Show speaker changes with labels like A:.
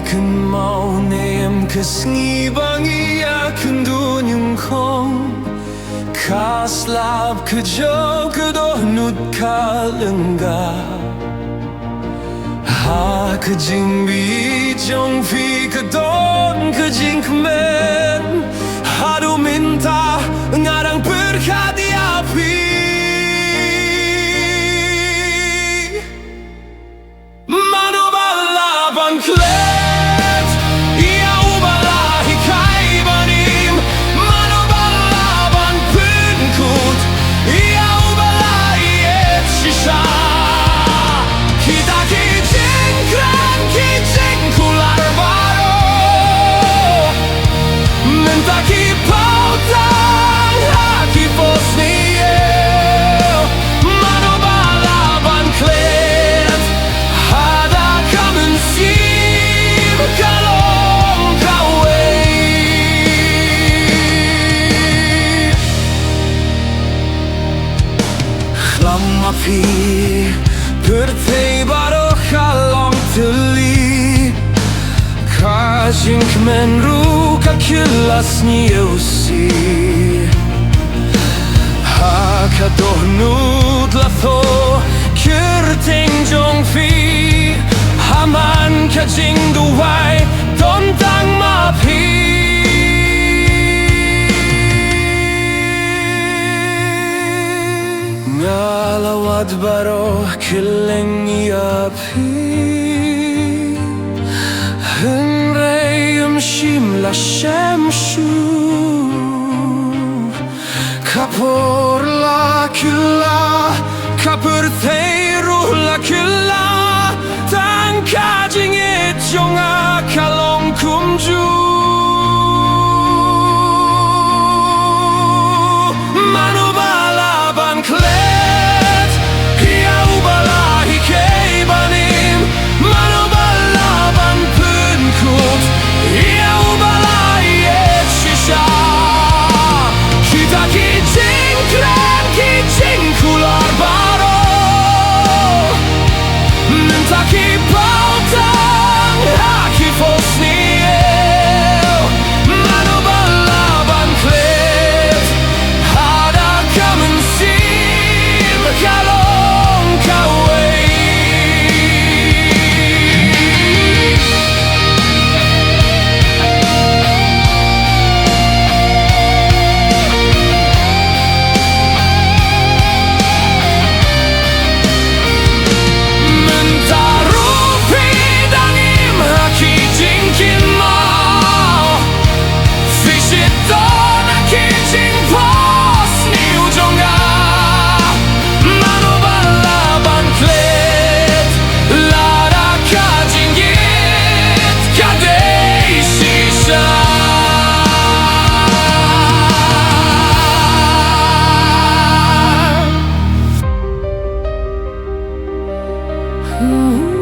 A: 큰 마음에 그 스니방이야 큰 돈융콩 가슬랍 그저 그도 눕칼른가 그 징비 정피 그 돈 그 징크맨 하루 민타 나랑 berhati api Mano balaban klet Ia ubala hikai banim Mano balaban pungkut Ia ubala iet shisha Kita kijengkran kijengkular baro Mentaki pautang haki posniel Mano balaban klet Hada kamen sim kalong kaway Khlam api Bertei baro kalong teli Kajink menru kakilas niusi Hakadoh nud latho Kirting jongfi Haman kajing duwai Dontang mapi Ngalawad baro kilengi api Henrei shim la shemshu Kapor la killa Kapur teiru la killa Tang kajing et jonga kalong kumju Manu balaban klet Ia ubala hikei banim Manu balaban punkut Ia ubala iet shisha Kita kijengkran kijengkular baro Mentaki pautang haki fosniel Manu balaban klet Hada kamen sim kalong kaway Mentarupi danim haki jingkin mau Fishit don haki jing pos ni ujonga Manu balaban klet Lara kajing git kadei shisha Ooh.